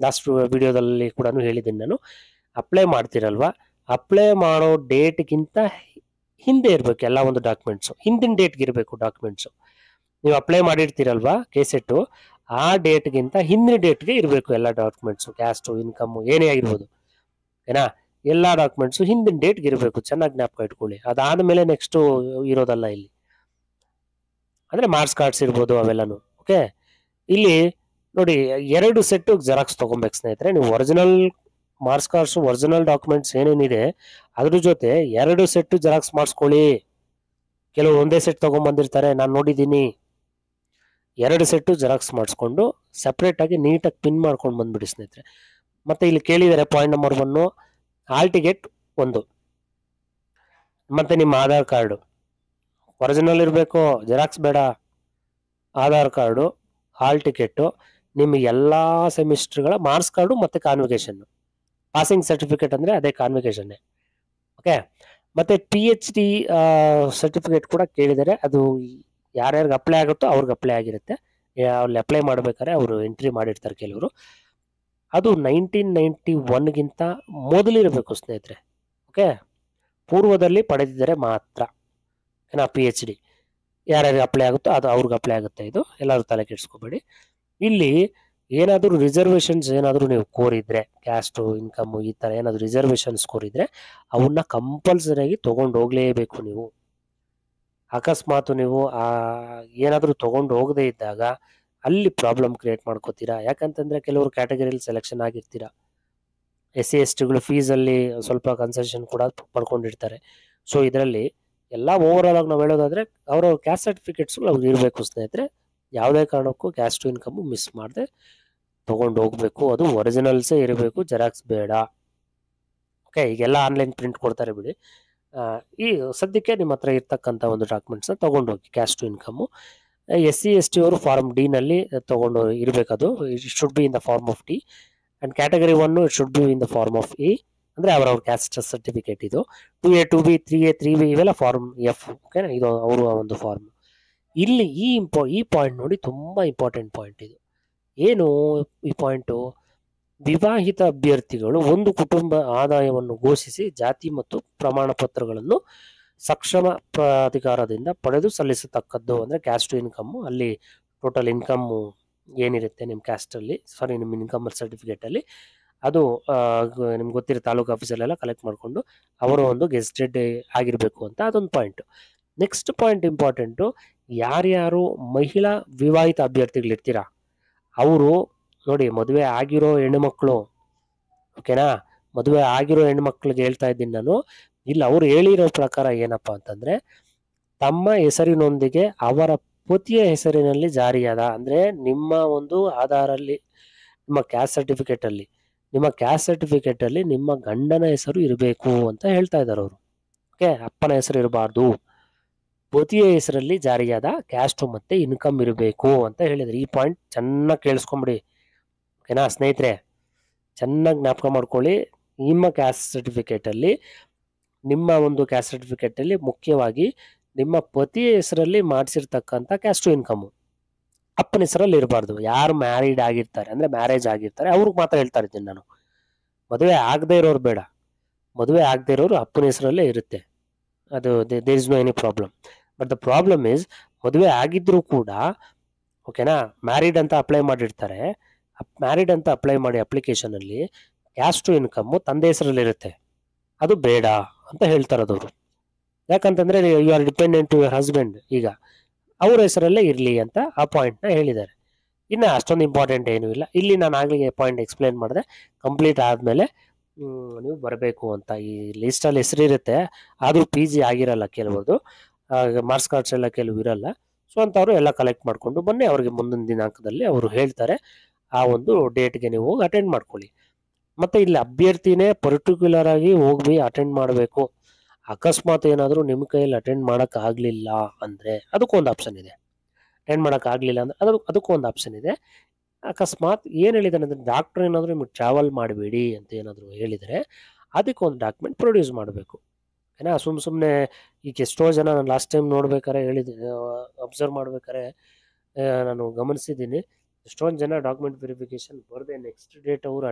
ಲಾಸ್ಟ್ ವಿಡಿಯೋದಲ್ಲಿ ಕೂಡ ಹೇಳಿದ್ದೀನಿ ನಾನು. ಅಪ್ಲೈ ಮಾಡ್ತೀರಲ್ವಾ, ಅಪ್ಲೈ ಮಾಡೋ ಡೇಟ್ಗಿಂತ ಹಿಂದೆ ಇರಬೇಕು ಎಲ್ಲ ಒಂದು ಡಾಕ್ಯುಮೆಂಟ್ಸು, ಹಿಂದಿನ ಡೇಟ್ಗೆ ಇರಬೇಕು ಡಾಕ್ಯುಮೆಂಟ್ಸು. ನೀವು ಅಪ್ಲೈ ಮಾಡಿರ್ತೀರಲ್ವಾ ಕೆಸೆಟ್ಟು, ಆ ಡೇಟ್ಗಿಂತ ಹಿಂದಿನ ಡೇಟ್ಗೆ ಇರಬೇಕು ಎಲ್ಲ ಡಾಕ್ಯುಮೆಂಟ್ಸು, ಕ್ಯಾಸ್ಟು, ಇನ್ಕಮ್ಮು ಏನೇ ಆಗಿರ್ಬೋದು, ಏನಾ, ಎಲ್ಲ ಡಾಕ್ಯುಮೆಂಟ್ಸು ಹಿಂದಿನ ಡೇಟ್ಗೆ ಇರಬೇಕು. ಚೆನ್ನಾಗಿ ಜ್ಞಾಪಕ ಇಟ್ಕೊಳ್ಳಿ. ಅದಾದ್ಮೇಲೆ ನೆಕ್ಸ್ಟ್ ಇರೋದಲ್ಲ ಇಲ್ಲಿ, ಅಂದ್ರೆ ಮಾರ್ಕ್ಸ್ ಕಾರ್ಡ್ಸ್ ಇರ್ಬೋದು ಅವೆಲ್ಲನು. ಓಕೆ, ಇಲ್ಲಿ ನೋಡಿ 2 ಸೆಟ್ ಜೆರಾಕ್ಸ್ ತಗೊಬೇಕು ಸ್ನೇಹಿತರೆ. ನೀವು original marks cards, original documents ಏನೇನಿದೆ ಅದ್ರ ಜೊತೆ 2 ಸೆಟ್ ಜೆರಾಕ್ಸ್ ಮಾಡಿಸ್ಕೊಳ್ಳಿ. ಕೆಲವು ಒಂದೇ ಸೆಟ್ ತಗೊಂಡ್ಬಂದಿರ್ತಾರೆ, ನಾನು ನೋಡಿದ್ದೀನಿ. 2 ಸೆಟ್ ಜೆರಾಕ್ಸ್ ಮಾಡಿಸ್ಕೊಂಡು ಸೆಪ್ರೇಟ್ ಆಗಿ ನೀಟಾಗಿ ಪಿನ್ ಮಾಡ್ಕೊಂಡು ಬಂದ್ಬಿಡಿ ಸ್ನೇಹಿತರೆ. ಮತ್ತೆ ಇಲ್ಲಿ ಕೇಳಿದ್ದಾರೆ ಪಾಯಿಂಟ್ ನಂಬರ್ 1 ಹಾಲ್ ಟಿಕೆಟ್ 1, ಮತ್ತೆ ನಿಮ್ಮ ಆಧಾರ್ ಕಾರ್ಡು ಒರಿಜಿನಲ್ ಇರಬೇಕು, ಜೆರಾಕ್ಸ್ ಬೇಡ. ಆಧಾರ್ ಕಾರ್ಡು, ಹಾಲ್ ಟಿಕೆಟ್, ನಿಮ್ಮ ಎಲ್ಲಾ ಸೆಮಿಸ್ಟರ್ಗಳ ಮಾರ್ಕ್ಸ್ ಕಾರ್ಡು ಮತ್ತೆ ಕಾನ್ವಿಕೇಶನ್. ಪಾಸಿಂಗ್ ಸರ್ಟಿಫಿಕೇಟ್ ಅಂದ್ರೆ ಅದೇ ಕಾನ್ವಿಕೇಶನ್ನೇ. ಓಕೆ, ಮತ್ತೆ PhD ಸರ್ಟಿಫಿಕೇಟ್ ಕೂಡ ಕೇಳಿದ್ದಾರೆ. ಅದು ಯಾರ್ಯಾರಿಗೆ ಅಪ್ಲೈ ಆಗುತ್ತೋ ಅವ್ರಿಗೆ ಅಪ್ಲೈ ಆಗಿರುತ್ತೆ. ಅಲ್ಲಿ ಅಪ್ಲೈ ಮಾಡ್ಬೇಕಾದ್ರೆ ಅವರು ಎಂಟ್ರಿ ಮಾಡಿರ್ತಾರೆ ಕೆಲವರು. ಅದು 1991ಗಿಂತ ಮೊದಲಿರಬೇಕು ಸ್ನೇಹಿತರೆ. ಓಕೆ, ಪೂರ್ವದಲ್ಲಿ ಪಡೆದಿದ್ದರೆ ಮಾತ್ರ ಏನಾ PhD ಯಾರ್ಯಾರಿಗೆ ಅಪ್ಲೈ ಆಗುತ್ತೋ ಅದು ಅವ್ರಿಗೆ ಅಪ್ಲೈ ಆಗುತ್ತೆ. ಇದು ಎಲ್ಲರೂ ತಲೆ ಕೆಡಿಸ್ಕೋಬೇಡಿ. ಇಲ್ಲಿ ಏನಾದರೂ ರಿಸರ್ವೇಷನ್ಸ್ ಏನಾದರೂ ನೀವು ಕೋರಿದ್ರೆ, ಕ್ಯಾಸ್ಟು, ಇನ್ಕಮ್ಮು ಈ ಥರ ಏನಾದರೂ ರಿಸರ್ವೇಷನ್ಸ್ ಕೋರಿದ್ರೆ ಅವನ್ನ ಕಂಪಲ್ಸರಿಯಾಗಿ ತೊಗೊಂಡು ಹೋಗಲೇಬೇಕು ನೀವು. ಅಕಸ್ಮಾತ್ ನೀವು ಏನಾದರೂ ತೊಗೊಂಡು ಹೋಗದೇ ಇದ್ದಾಗ ಅಲ್ಲಿ ಪ್ರಾಬ್ಲಮ್ ಕ್ರಿಯೇಟ್ ಮಾಡ್ಕೋತೀರಾ. ಯಾಕಂತಂದ್ರೆ ಕೆಲವರು ಕ್ಯಾಟಗರಿಯಲ್ಲಿ ಸೆಲೆಕ್ಷನ್ ಆಗಿರ್ತೀರಾ. SC STಗಳು ಫೀಸಲ್ಲಿ ಸ್ವಲ್ಪ ಕನ್ಸೆಷನ್ ಕೂಡ ಪಡ್ಕೊಂಡಿರ್ತಾರೆ. ಸೊ ಇದರಲ್ಲಿ ಎಲ್ಲ ಓವರ್ ಆಲ್ ಆಗಿ ನಾವು ಹೇಳೋದಾದ್ರೆ ಅವ್ರವ್ರ ಕ್ಯಾಸ್ಟ್ ಸರ್ಟಿಫಿಕೇಟ್ಸ್ಗಳು ಅವ್ರಿಗೆ ಇರಬೇಕು ಸ್ನೇಹಿತರೆ. ಯಾವುದೇ ಕಾರಣಕ್ಕೂ ಕ್ಯಾಸ್ಟ್ ಇನ್ಕಮ್ಮು ಮಿಸ್ ಮಾಡದೆ ತೊಗೊಂಡು ಹೋಗ್ಬೇಕು. ಅದು ಒರಿಜಿನಲ್ಸೇ ಇರಬೇಕು, ಜೆರಾಕ್ಸ್ ಬೇಡ. ಓಕೆ, ಈಗೆಲ್ಲ ಆನ್ಲೈನ್ ಪ್ರಿಂಟ್ ಕೊಡ್ತಾರೆ ಬಿಡಿ. ಈ ಸದ್ಯಕ್ಕೆ ನಿಮ್ಮ ಹತ್ರ ಇರ್ತಕ್ಕಂಥ ಒಂದು ಡಾಕ್ಯುಮೆಂಟ್ಸ್ನ ತೊಗೊಂಡು ಹೋಗಿ. ಕ್ಯಾಸ್ಟ್ ಇನ್ಕಮ್ಮು SC ST ಅವರು ಫಾರ್ಮ್ D ನಲ್ಲಿ ತೊಗೊಂಡು ಇರಬೇಕದು. It should be in the form of D and category 1 it should be in the form of E, ಅಂದ್ರೆ ಅವರವ್ರ ಕ್ಯಾಸ್ಟ್ ಸರ್ಟಿಫಿಕೇಟ್. ಇದು 2A 2B 3A 3B ಇವೆಲ್ಲ ಫಾರ್ಮ್ F. ಓಕೆನಾ, ಇದು ಅವರು ಒಂದು ಫಾರ್ಮ್. ಇಲ್ಲಿ ಈ ಪಾಯಿಂಟ್ ನೋಡಿ, ತುಂಬಾ ಇಂಪಾರ್ಟೆಂಟ್ ಪಾಯಿಂಟ್ ಇದು. ಏನು ಈ ಪಾಯಿಂಟು? ವಿವಾಹಿತ ಅಭ್ಯರ್ಥಿಗಳು ಒಂದು ಕುಟುಂಬ ಆದಾಯವನ್ನು ಘೋಷಿಸಿ ಜಾತಿ ಮತ್ತು ಪ್ರಮಾಣ ಪತ್ರಗಳನ್ನು ಸಕ್ಷಮ ಪ್ರಾಧಿಕಾರದಿಂದ ಪಡೆದು ಸಲ್ಲಿಸತಕ್ಕದ್ದು. ಅಂದ್ರೆ ಕ್ಯಾಸ್ಟ್ ಇನ್ಕಮ್ಮು, ಅಲ್ಲಿ ಟೋಟಲ್ ಇನ್ಕಮ್ಮು ಏನಿರುತ್ತೆ ನಿಮ್ಮ ಕ್ಯಾಸ್ಟಲ್ಲಿ, ನಿಮ್ಮ ಇನ್ಕಮ್ ಸರ್ಟಿಫಿಕೇಟ್ ಅಲ್ಲಿ, ಅದು ನಿಮ್ಗೆ ಗೊತ್ತಿರೋ ತಾಲೂಕು ಆಫೀಸಲ್ಲೆಲ್ಲ ಕಲೆಕ್ಟ್ ಮಾಡಿಕೊಂಡು ಅವರು ಒಂದು ಗೆಸ್ಟೆಡ್ ಆಗಿರಬೇಕು ಅಂತ ಅದೊಂದು ಪಾಯಿಂಟ್. ನೆಕ್ಸ್ಟ್ ಪಾಯಿಂಟ್ ಇಂಪಾರ್ಟೆಂಟು, ಯಾರ್ಯಾರು ಮಹಿಳಾ ವಿವಾಹಿತ ಅಭ್ಯರ್ಥಿಗಳಿರ್ತೀರಾ ಅವರು ನೋಡಿ, ಮದುವೆ ಆಗಿರೋ ಹೆಣ್ಣುಮಕ್ಕಳು, ಓಕೆನಾ, ಮದುವೆ ಆಗಿರೋ ಹೆಣ್ಮಕ್ಳಿಗೆ ಹೇಳ್ತಾ ಇದ್ದೀನಿ ನಾನು. ಇಲ್ಲಿ ಅವ್ರು ಹೇಳಿರೋ ಪ್ರಕಾರ ಏನಪ್ಪಾ ಅಂತಂದ್ರೆ, ತಮ್ಮ ಹೆಸರಿನೊಂದಿಗೆ ಅವರ ಪತಿಯ ಹೆಸರಿನಲ್ಲಿ ಜಾರಿಯಾದ, ಅಂದ್ರೆ ನಿಮ್ಮ ಒಂದು ಆಧಾರಲ್ಲಿ, ನಿಮ್ಮ ಕ್ಯಾಸ್ಟ್ ಸರ್ಟಿಫಿಕೇಟ್ ಅಲ್ಲಿ ನಿಮ್ಮ ಗಂಡನ ಹೆಸರು ಇರಬೇಕು ಅಂತ ಹೇಳ್ತಾ ಇದ್ದಾರೆ ಅವರು. ಓಕೆ, ಅಪ್ಪನ ಹೆಸರು ಇರಬಾರ್ದು, ಪತಿಯ ಹೆಸರಲ್ಲಿ ಜಾರಿಯಾದ ಕ್ಯಾಸ್ಟ್ ಮತ್ತೆ ಇನ್ಕಮ್ ಇರಬೇಕು ಅಂತ ಹೇಳಿದ್ರು. ಈ ಪಾಯಿಂಟ್ ಚೆನ್ನಾಗಿ ಕೇಳಿಸ್ಕೊಂಬಿಡಿ. ಓಕೆನಾ ಸ್ನೇಹಿತರೆ, ಚೆನ್ನಾಗಿ ಜ್ಞಾಪಕ ಮಾಡ್ಕೊಳ್ಳಿ. ನಿಮ್ಮ ಕ್ಯಾಸ್ಟ್ ಸರ್ಟಿಫಿಕೇಟ್ ಅಲ್ಲಿ ಮುಖ್ಯವಾಗಿ ನಿಮ್ಮ ಪತಿಯ ಹೆಸರಲ್ಲಿ ಮಾಡಿಸಿರ್ತಕ್ಕಂಥ ಕ್ಯಾಸ್ಟ್ ಇನ್ಕಮ್ಮು ಅಪ್ಪನ ಹೆಸರಲ್ಲಿ ಇರಬಾರ್ದು. ಯಾರು ಮ್ಯಾರಿಡ್ ಆಗಿರ್ತಾರೆ, ಅಂದ್ರೆ ಮ್ಯಾರೇಜ್ ಆಗಿರ್ತಾರೆ, ಅವ್ರಿಗೆ ಮಾತ್ರ ಹೇಳ್ತಾ ಇದ್ದೀನಿ ನಾನು. ಮದುವೆ ಆಗದೆ ಇರೋರು ಬೇಡ, ಮದುವೆ ಆಗದೆ ಇರೋರು ಅಪ್ಪನ ಹೆಸರಲ್ಲೇ ಇರುತ್ತೆ. ಅದು there is no any problem. But the problem is, ಮದುವೆ ಆಗಿದ್ರು ಕೂಡ ಓಕೆನಾ, ಮ್ಯಾರಿಡ್ ಅಂತ ಅಪ್ಲೈ ಮಾಡಿರ್ತಾರೆ. ಮ್ಯಾರಿಡ್ ಅಂತ ಅಪ್ಲೈ ಮಾಡಿ ಅಪ್ಲಿಕೇಶನ್ ಅಲ್ಲಿ ಕ್ಯಾಸ್ಟ್ ಇನ್ಕಮ್ಮು ತಂದೆ ಹೆಸರಲ್ಲಿ ಇರುತ್ತೆ, ಅದು ಬೇಡ ಅಂತ ಹೇಳ್ತಾರದವರು. ಯಾಕಂತಂದ್ರೆ you are dependent to your husband, ಈಗ ಅವ್ರ ಹೆಸರಲ್ಲೇ ಇರಲಿ ಅಂತ ಆ ಪಾಯಿಂಟ್ನ ಹೇಳಿದ್ದಾರೆ. ಇನ್ನು ಅಷ್ಟೊಂದು ಇಂಪಾರ್ಟೆಂಟ್ ಏನೂ ಇಲ್ಲ. ಇಲ್ಲಿ ನಾನು ಆಗಲೇ ಪಾಯಿಂಟ್ ಎಕ್ಸ್ಪ್ಲೇನ್ ಮಾಡಿದೆ. ಕಂಪ್ಲೀಟ್ ಆದಮೇಲೆ ನೀವು ಬರಬೇಕು ಅಂತ. ಈ ಲಿಸ್ಟಲ್ಲಿ ಹೆಸರಿರುತ್ತೆ, ಆದರೂ PG ಆಗಿರಲ್ಲ ಕೆಲವೊಂದು, ಮಾರ್ಕ್ಸ್ ಕಾರ್ಡ್ಸ್ ಎಲ್ಲ ಕೆಲವು ಇರಲ್ಲ. ಸೊ ಅಂಥವ್ರು ಎಲ್ಲ ಕಲೆಕ್ಟ್ ಮಾಡಿಕೊಂಡು ಬನ್ನಿ. ಅವ್ರಿಗೆ ಮುಂದಿನ ದಿನಾಂಕದಲ್ಲಿ ಅವರು ಹೇಳ್ತಾರೆ, ಆ ಒಂದು ಡೇಟ್ಗೆ ನೀವು ಹೋಗಿ ಅಟೆಂಡ್ ಮಾಡ್ಕೊಳ್ಳಿ. ಮತ್ತು ಇಲ್ಲಿ ಅಭ್ಯರ್ಥಿನೇ ಪರ್ಟಿಕ್ಯುಲರ್ ಆಗಿ ಹೋಗಿ ಅಟೆಂಡ್ ಮಾಡಬೇಕು ಅಕಸ್ಮಾತ್ ಏನಾದರೂ ನಿಮ್ಮ ಕೈಯಲ್ಲಿ ಅಟೆಂಡ್ ಮಾಡೋಕ್ಕಾಗಲಿಲ್ಲ ಅಂದರೆ ಅದಕ್ಕೊಂದು ಆಪ್ಷನ್ ಇದೆ. ಅಟೆಂಡ್ ಮಾಡೋಕ್ಕಾಗಲಿಲ್ಲ ಅಂದರೆ ಅದಕ್ಕೊಂದು ಆಪ್ಷನ್ ಇದೆ. ಅಕಸ್ಮಾತ್ ಏನು ಹೇಳಿದಾನೆ ಅಂದರೆ ಡಾಕ್ಟ್ರ್ ಏನಾದರೂ ನಿಮಗೆ ಟ್ರಾವೆಲ್ ಮಾಡಬೇಡಿ ಅಂತ ಏನಾದರೂ ಹೇಳಿದರೆ ಅದಕ್ಕೊಂದು ಡಾಕ್ಯುಮೆಂಟ್ ಪ್ರೊಡ್ಯೂಸ್ ಮಾಡಬೇಕು. ಏನಾ ಸುಮ್ಮನೆ ಈಗ ಎಷ್ಟೋ ಜನ ನಾನು ಲಾಸ್ಟ್ ಟೈಮ್ ನೋಡ್ಬೇಕಾರೆ ಅಬ್ಸರ್ವ್ ಮಾಡ್ಬೇಕಾರೆ ನಾನು ಗಮನಿಸಿದ್ದೀನಿ, ಎಷ್ಟೊಂದು ಜನ ಡಾಕ್ಯುಮೆಂಟ್ ವೆರಿಫಿಕೇಷನ್ ಬರದೆ ನೆಕ್ಸ್ಟ್ ಡೇಟ್ ಅವರು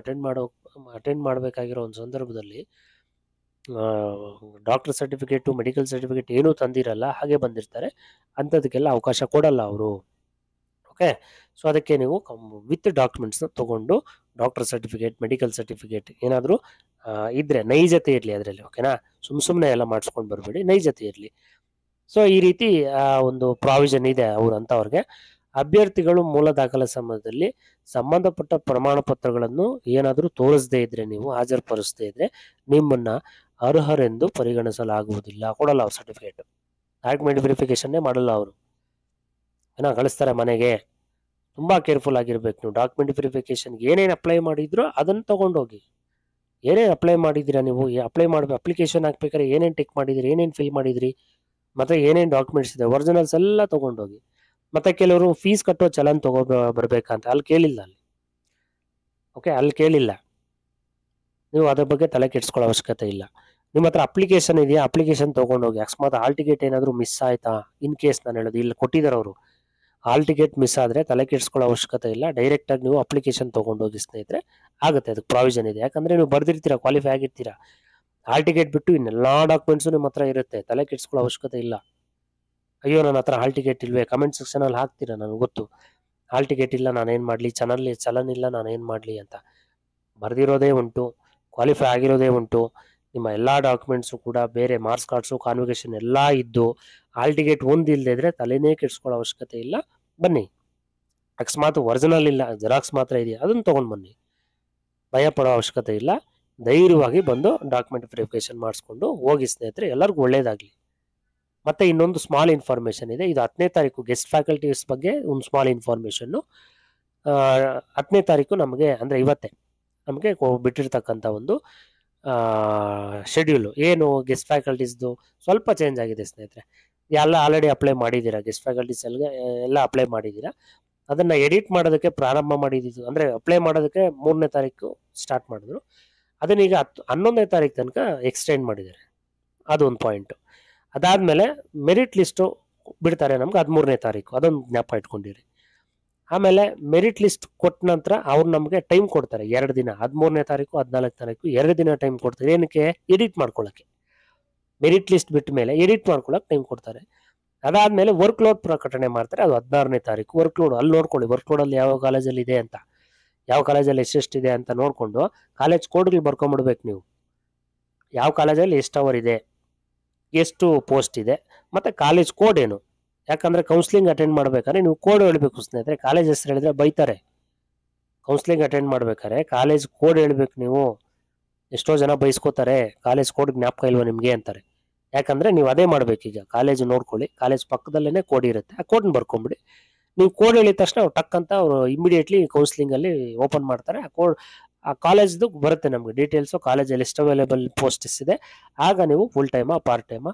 ಅಟೆಂಡ್ ಮಾಡಬೇಕಾಗಿರೋ ಒಂದು ಸಂದರ್ಭದಲ್ಲಿ ಡಾಕ್ಟರ್ ಸರ್ಟಿಫಿಕೇಟು ಮೆಡಿಕಲ್ ಸರ್ಟಿಫಿಕೇಟ್ ಏನೂ ತಂದಿರಲ್ಲ, ಹಾಗೆ ಬಂದಿರ್ತಾರೆ. ಅಂಥದಕ್ಕೆಲ್ಲ ಅವಕಾಶ ಕೊಡಲ್ಲ ಅವರು. ಓಕೆ, ಸೊ ಅದಕ್ಕೆ ನೀವು ವಿತ್ ಡಾಕ್ಯುಮೆಂಟ್ಸ್ನ ತೊಗೊಂಡು ಡಾಕ್ಟರ್ ಸರ್ಟಿಫಿಕೇಟ್ ಮೆಡಿಕಲ್ ಸರ್ಟಿಫಿಕೇಟ್ ಏನಾದರೂ ಇದ್ದರೆ ನೈಜತೆ ಇರಲಿ ಅದರಲ್ಲಿ. ಓಕೆನಾ, ಸುಮ್ಮನೆ ಎಲ್ಲ ಮಾಡಿಸ್ಕೊಂಡು ಬರಬೇಡಿ, ನೈಜತೆ ಇರಲಿ. ಸೊ ಈ ರೀತಿ ಒಂದು ಪ್ರಾವಿಷನ್ ಇದೆ ಅಂಥವ್ರಿಗೆ. ಅಭ್ಯರ್ಥಿಗಳು ಮೂಲ ದಾಖಲೆ ಸಮಯದಲ್ಲಿ ಸಂಬಂಧಪಟ್ಟ ಪ್ರಮಾಣ ಪತ್ರಗಳನ್ನು ಏನಾದರೂ ತೋರಿಸದೇ ಇದ್ರೆ, ನೀವು ಹಾಜರುಪಡಿಸದೇ ಇದ್ರೆ ನಿಮ್ಮನ್ನು ಅರ್ಹರೆಂದು ಪರಿಗಣಿಸಲಾಗುವುದಿಲ್ಲ. ಕೊಡಲ್ಲ ಅವ್ರು ಸರ್ಟಿಫಿಕೇಟ್. ಡಾಕ್ಯುಮೆಂಟ್ ವೆರಿಫಿಕೇಷನ್ನೇ ಮಾಡಲ್ಲ ಅವರು. ಕಳಿಸ್ತಾರೆ ಮನೆಗೆ. ತುಂಬ ಕೇರ್ಫುಲ್ ಆಗಿರ್ಬೇಕು ನೀವು. ಡಾಕ್ಯುಮೆಂಟ್ ವೆರಿಫಿಕೇಷನ್ಗೆ ಏನೇನು ಅಪ್ಲೈ ಮಾಡಿದ್ರೋ ಅದನ್ನು ತೊಗೊಂಡೋಗಿ. ಏನೇನು ಅಪ್ಲೈ ಮಾಡಿದ್ದೀರಾ ನೀವು, ಅಪ್ಲಿಕೇಶನ್ ಹಾಕ್ಬೇಕಾದ್ರೆ ಏನೇನು ಟಿಕ್ ಮಾಡಿದಿರಿ, ಏನೇನು ಫಿಲ್ ಮಾಡಿದಿರಿ, ಮತ್ತು ಏನೇನು ಡಾಕ್ಯುಮೆಂಟ್ಸ್ ಇದೆ ಒರಿಜಿನಲ್ಸ್ ಎಲ್ಲ ತೊಗೊಂಡೋಗಿ. ಮತ್ತು ಕೆಲವರು ಫೀಸ್ ಕಟ್ಟೋ ಚಲನ್ ಬರಬೇಕಂತ ಅಲ್ಲಿ ಕೇಳಿಲ್ಲ. ಓಕೆ, ಅಲ್ಲಿ ಕೇಳಿಲ್ಲ. ನೀವು ಅದ್ರ ಬಗ್ಗೆ ತಲೆ ಕೆಡಿಸ್ಕೊಳ್ಳೋ ಅವಶ್ಯಕತೆ ಇಲ್ಲ. ನಿಮ್ಮ ಹತ್ರ ಅಪ್ಲಿಕೇಶನ್ ಇದೆಯಾ, ಅಪ್ಲಿಕೇಶನ್ ತೊಗೊಂಡೋಗಿ. ಅಕಸ್ಮಾತ್ ಹಾಲ್ ಟಿಕೆಟ್ ಏನಾದರೂ ಮಿಸ್ ಆಯಿತಾ, ಇನ್ ಕೇಸ್ ನಾನು ಹೇಳೋದು ಇಲ್ಲಿ ಕೊಟ್ಟಿದ್ದಾರೆ ಅವರು, ಹಾಲ್ ಟಿಕೆಟ್ ಮಿಸ್ ಆದರೆ ತಲೆ ಕೆಡಿಸ್ಕೊಳ್ಳೋ ಅವಶ್ಯಕತೆ ಇಲ್ಲ. ಡೈರೆಕ್ಟಾಗಿ ನೀವು ಅಪ್ಲಿಕೇಶನ್ ತೊಗೊಂಡೋಗಿ ಸ್ನೇಹಿತರೆ, ಆಗುತ್ತೆ. ಅದಕ್ಕೆ ಪ್ರಾವಿಷನ್ ಇದೆ. ಯಾಕಂದರೆ ನೀವು ಬರೆದಿರ್ತೀರಾ, ಕ್ವಾಲಿಫೈ ಆಗಿರ್ತೀರಾ. ಹಾಲ್ ಟಿಕೆಟ್ ಬಿಟ್ಟು ಇನ್ನೆಲ್ಲ ಡಾಕ್ಯುಮೆಂಟ್ಸು ನಿಮ್ಮ ಹತ್ರ ಇರುತ್ತೆ, ತಲೆ ಕೆಡಿಸ್ಕೊಳ್ಳೋ ಅವಶ್ಯಕತೆ ಇಲ್ಲ. ಅಯ್ಯೋ ನನ್ನ ಹತ್ರ ಹಾಲ್ ಟಿಕೆಟ್ ಇಲ್ವೇ, ಕಮೆಂಟ್ ಸೆಕ್ಷನಲ್ಲಿ ಹಾಕ್ತೀರಾ, ನನಗೆ ಗೊತ್ತು. ಹಾಲ್ ಟಿಕೆಟ್ ಇಲ್ಲ, ನಾನೇನು ಮಾಡಲಿ, ಚಲನ್ ಇಲ್ಲ, ನಾನೇನು ಮಾಡಲಿ ಅಂತ. ಬರೆದಿರೋದೇ ಉಂಟು, ಕ್ವಾಲಿಫೈ ಆಗಿರೋದೇ ಉಂಟು. ನಿಮ್ಮ ಎಲ್ಲ ಡಾಕ್ಯುಮೆಂಟ್ಸು ಕೂಡ ಬೇರೆ ಮಾರ್ಕ್ಸ್ ಕಾರ್ಡ್ಸು ಕಾನ್ವಿಕೇಷನ್ ಎಲ್ಲ ಇದ್ದು ಹಾಲ್ ಟಿಕೆಟ್ ಒಂದು ಇಲ್ಲದೆ ಇದ್ರೆ ತಲೆನೇ ಕೆಡಿಸ್ಕೊಳ್ಳೋ ಅವಶ್ಯಕತೆ ಇಲ್ಲ. ಬನ್ನಿ. ಅಕಸ್ಮಾತ್ ಒರಿಜಿನಲ್ ಇಲ್ಲ, ಜೆರಾಕ್ಸ್ ಮಾತ್ರ ಇದೆಯಾ, ಅದನ್ನು ತೊಗೊಂಡು ಬನ್ನಿ. ಭಯ ಪಡೋ ಅವಶ್ಯಕತೆ ಇಲ್ಲ. ಧೈರ್ಯವಾಗಿ ಬಂದು ಡಾಕ್ಯುಮೆಂಟ್ ವೆರಿಫಿಕೇಷನ್ ಮಾಡಿಸ್ಕೊಂಡು ಹೋಗಿ ಸ್ನೇಹಿತರೆ. ಎಲ್ಲರಿಗೂ ಒಳ್ಳೇದಾಗಲಿ. ಮತ್ತು ಇನ್ನೊಂದು ಸ್ಮಾಲ್ ಇನ್ಫಾರ್ಮೇಷನ್ ಇದೆ. ಇದು 10ನೇ ತಾರೀಕು ಗೆಸ್ಟ್ ಫ್ಯಾಕಲ್ಟೀಸ್ ಬಗ್ಗೆ ಒಂದು ಸ್ಮಾಲ್ ಇನ್ಫಾರ್ಮೇಷನ್ನು. 10ನೇ ತಾರೀಕು ನಮಗೆ ಅಂದರೆ ಇವತ್ತೇ ನಮಗೆ ಬಿಟ್ಟಿರ್ತಕ್ಕಂಥ ಒಂದು ಶೆಡ್ಯೂಲು. ಏನು ಗೆಸ್ಟ್ ಫ್ಯಾಕಲ್ಟೀಸ್ದು ಸ್ವಲ್ಪ ಚೇಂಜ್ ಆಗಿದೆ ಸ್ನೇಹಿತರೆ. ಎಲ್ಲ ಆಲ್ರೆಡಿ ಅಪ್ಲೈ ಮಾಡಿದ್ದೀರಾ, ಗೆಸ್ಟ್ ಫ್ಯಾಕಲ್ಟೀಸ್ ಎಲ್ಲ ಅಪ್ಲೈ ಮಾಡಿದ್ದೀರಾ. ಅದನ್ನು ಎಡಿಟ್ ಮಾಡೋದಕ್ಕೆ ಪ್ರಾರಂಭ ಮಾಡಿದ್ದು, ಅಂದರೆ ಅಪ್ಲೈ ಮಾಡೋದಕ್ಕೆ 3ನೇ ತಾರೀಕು ಸ್ಟಾರ್ಟ್ ಮಾಡಿದ್ರು. ಅದನ್ನೀಗ 11ನೇ ತಾರೀಕು ತನಕ ಎಕ್ಸ್ಟೆಂಡ್ ಮಾಡಿದ್ದಾರೆ. ಅದೊಂದು ಪಾಯಿಂಟು. ಅದಾದಮೇಲೆ ಮೆರಿಟ್ ಲಿಸ್ಟು ಬಿಡ್ತಾರೆ ನಮ್ಗೆ 13ನೇ ತಾರೀಕು. ಅದೊಂದು ಜ್ಞಾಪ ಇಟ್ಕೊಂಡಿರಿ. ಆಮೇಲೆ ಮೆರಿಟ್ ಲಿಸ್ಟ್ ಕೊಟ್ಟ ನಂತರ ಅವ್ರು ನಮಗೆ ಟೈಮ್ ಕೊಡ್ತಾರೆ 2 ದಿನ. 13ನೇ ತಾರೀಕು 14ನೇ ತಾರೀಕು 2 ದಿನ ಟೈಮ್ ಕೊಡ್ತಾರೆ. ಏನಕ್ಕೆ? ಎಡಿಟ್ ಮಾಡ್ಕೊಳ್ಳೋಕ್ಕೆ. ಮೆರಿಟ್ ಲಿಸ್ಟ್ ಬಿಟ್ಟ ಮೇಲೆ ಎಡಿಟ್ ಮಾಡ್ಕೊಳ್ಳೋಕೆ ಟೈಮ್ ಕೊಡ್ತಾರೆ. ಅದಾದಮೇಲೆ ವರ್ಕ್ ಲೋಡ್ ಪ್ರಕಟಣೆ ಮಾಡ್ತಾರೆ. ಅದು 16ನೇ ತಾರೀಕು. ವರ್ಕ್ ಲೋಡ್ ಅಲ್ಲಿ ನೋಡ್ಕೊಳ್ಳಿ, ವರ್ಕ್ ಲೋಡಲ್ಲಿ ಯಾವ ಕಾಲೇಜಲ್ಲಿ ಇದೆ ಅಂತ, ಯಾವ ಕಾಲೇಜಲ್ಲಿ ಎಷ್ಟೆಷ್ಟಿದೆ ಅಂತ ನೋಡಿಕೊಂಡು ಕಾಲೇಜ್ ಕೋಡ್ಗಳು ಬರ್ಕೊಂಬಿಡ್ಬೇಕು ನೀವು. ಯಾವ ಕಾಲೇಜಲ್ಲಿ ಎಷ್ಟು ಅವರ್ ಇದೆ, ಎಷ್ಟು ಪೋಸ್ಟ್ ಇದೆ, ಮತ್ತು ಕಾಲೇಜ್ ಕೋಡ್ ಏನು. ಯಾಕಂದರೆ ಕೌನ್ಸ್ಲಿಂಗ್ ಅಟೆಂಡ್ ಮಾಡ್ಬೇಕಾದ್ರೆ ನೀವು ಕೋಡ್ ಹೇಳಬೇಕು ಸ್ನೇಹಿತರೆ. ಕಾಲೇಜ್ ಹೆಸರು ಹೇಳಿದ್ರೆ ಬೈತಾರೆ. ಕೌನ್ಸ್ಲಿಂಗ್ ಅಟೆಂಡ್ ಮಾಡ್ಬೇಕಾದ್ರೆ ಕಾಲೇಜ್ ಕೋಡ್ ಹೇಳ್ಬೇಕು ನೀವು. ಎಷ್ಟೋ ಜನ ಬೈಸ್ಕೋತಾರೆ, ಕಾಲೇಜ್ ಕೋಡ್ ಜ್ಞಾಪಕ ಇಲ್ವ ನಿಮಗೆ ಅಂತಾರೆ. ಯಾಕಂದರೆ ನೀವು ಅದೇ ಮಾಡಬೇಕೀಗ. ಕಾಲೇಜ್ ನೋಡ್ಕೊಳ್ಳಿ, ಕಾಲೇಜ್ ಪಕ್ಕದಲ್ಲೇ ಕೋಡ್ ಇರುತ್ತೆ, ಆ ಕೋಡ್ನ ಬರ್ಕೊಂಬಿಡಿ. ನೀವು ಕೋಡ್ ಹೇಳಿದ ತಕ್ಷಣ ಅವ್ರು ಟಕ್ ಅಂತ ಅವರು ಇಮಿಡಿಯೇಟ್ಲಿ ಕೌನ್ಸ್ಲಿಂಗಲ್ಲಿ ಓಪನ್ ಮಾಡ್ತಾರೆ. ಆ ಕಾಲೇಜ್ದು ಬರುತ್ತೆ ನಮಗೆ ಡೀಟೇಲ್ಸು, ಕಾಲೇಜಲ್ಲಿ ಎಷ್ಟು ಅವೈಲೇಬಲ್ ಪೋಸ್ಟಸ್ ಇದೆ. ಆಗ ನೀವು ಫುಲ್ ಟೈಮಾ ಪಾರ್ಟ್ ಟೈಮಾ,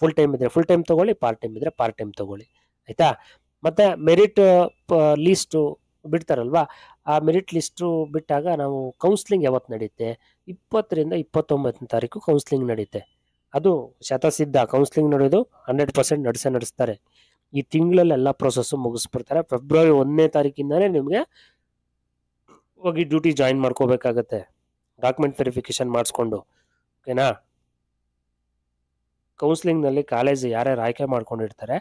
ಫುಲ್ ಟೈಮ್ ಇದ್ದರೆ ಫುಲ್ ಟೈಮ್ ತೊಗೊಳ್ಳಿ, ಪಾರ್ಟ್ ಟೈಮ್ ಇದ್ದರೆ ಪಾರ್ಟ್ ಟೈಮ್ ತೊಗೊಳ್ಳಿ. ಆಯಿತಾ? ಮತ್ತು ಮೆರಿಟ್ ಲೀಸ್ಟು ಬಿಡ್ತಾರಲ್ವಾ, ಆ ಮೆರಿಟ್ ಲಿಸ್ಟು ಬಿಟ್ಟಾಗ ನಾವು ಕೌನ್ಸ್ಲಿಂಗ್ ಯಾವತ್ತು ನಡೆಯುತ್ತೆ? 20ರಿಂದ 29ನೇ ತಾರೀಕು ಕೌನ್ಸ್ಲಿಂಗ್ ನಡೆಯುತ್ತೆ. ಅದು ಶತಸಿದ್ಧ. ಕೌನ್ಸ್ಲಿಂಗ್ ನಡೆಯೋದು 100% ನಡೆಸ್ತಾರೆ. ಈ ತಿಂಗಳಲ್ಲಿ ಎಲ್ಲ ಪ್ರೊಸೆಸ್ಸು ಮುಗಿಸ್ಬಿಡ್ತಾರೆ. ಫೆಬ್ರವರಿ 1ನೇ ತಾರೀಕಿಂದನೇ ನಿಮಗೆ ಹೋಗಿ ಡ್ಯೂಟಿ ಜಾಯಿನ್ ಮಾಡ್ಕೋಬೇಕಾಗತ್ತೆ, ಡಾಕ್ಯುಮೆಂಟ್ ವೆರಿಫಿಕೇಷನ್ ಮಾಡಿಸ್ಕೊಂಡು. ಓಕೆನಾ? ಕೌನ್ಸ್ಲಿಂಗ್ನಲ್ಲಿ ಕಾಲೇಜ್ ಯಾರ್ಯಾರು ಆಯ್ಕೆ ಮಾಡ್ಕೊಂಡಿರ್ತಾರೆ,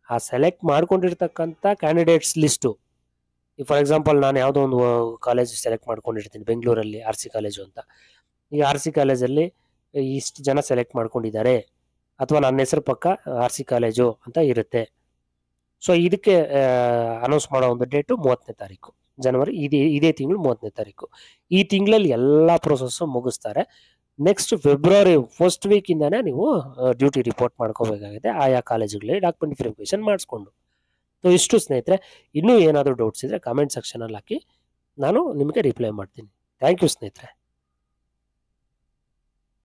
ಆ ಸೆಲೆಕ್ಟ್ ಮಾಡ್ಕೊಂಡಿರ್ತಕ್ಕಂಥ ಕ್ಯಾಂಡಿಡೇಟ್ಸ್ ಲಿಸ್ಟು. ಈಗ ಫಾರ್ ಎಕ್ಸಾಂಪಲ್ ನಾನು ಯಾವುದೋ ಒಂದು ಕಾಲೇಜ್ ಸೆಲೆಕ್ಟ್ ಮಾಡ್ಕೊಂಡಿರ್ತೀನಿ, ಬೆಂಗಳೂರಲ್ಲಿ RC ಕಾಲೇಜು ಅಂತ. ಈಗ RC ಕಾಲೇಜಲ್ಲಿ ಇಷ್ಟು ಜನ ಸೆಲೆಕ್ಟ್ ಮಾಡ್ಕೊಂಡಿದ್ದಾರೆ, ಅಥವಾ ನನ್ನ ಹೆಸರು ಪಕ್ಕ RC ಕಾಲೇಜು ಅಂತ ಇರುತ್ತೆ. ಸೊ ಇದಕ್ಕೆ ಅನೌನ್ಸ್ ಮಾಡೋ ಒಂದು ಡೇಟು 30ನೇ ತಾರೀಕು ಜನವರಿ. ಇದೇ ತಿಂಗಳು 30ನೇ ತಾರೀಕು. ಈ ತಿಂಗಳಲ್ಲಿ ಎಲ್ಲ ಪ್ರೊಸೆಸ್ಸು ಮುಗಿಸ್ತಾರೆ. ನೆಕ್ಸ್ಟ್ ಫೆಬ್ರವರಿ ಫಸ್ಟ್ ವೀಕಿಂದಾನೇ ನೀವು ಡ್ಯೂಟಿ ರಿಪೋರ್ಟ್ ಮಾಡ್ಕೋಬೇಕಾಗಿದೆ ಆಯಾ ಕಾಲೇಜುಗಳಲ್ಲಿ ಡಾಕ್ಯುಮೆಂಟ್ ವೆರಿಫಿಕೇಷನ್ ಮಾಡಿಸ್ಕೊಂಡು. ಸೊ ಇಷ್ಟು ಸ್ನೇಹಿತರೆ. ಇನ್ನೂ ಏನಾದರೂ ಡೌಟ್ಸ್ ಇದ್ದರೆ ಕಮೆಂಟ್ ಸೆಕ್ಷನಲ್ಲಿ ಹಾಕಿ, ನಾನು ನಿಮಗೆ ರಿಪ್ಲೈ ಮಾಡ್ತೀನಿ. ಥ್ಯಾಂಕ್ ಯು ಸ್ನೇಹಿತರೆ.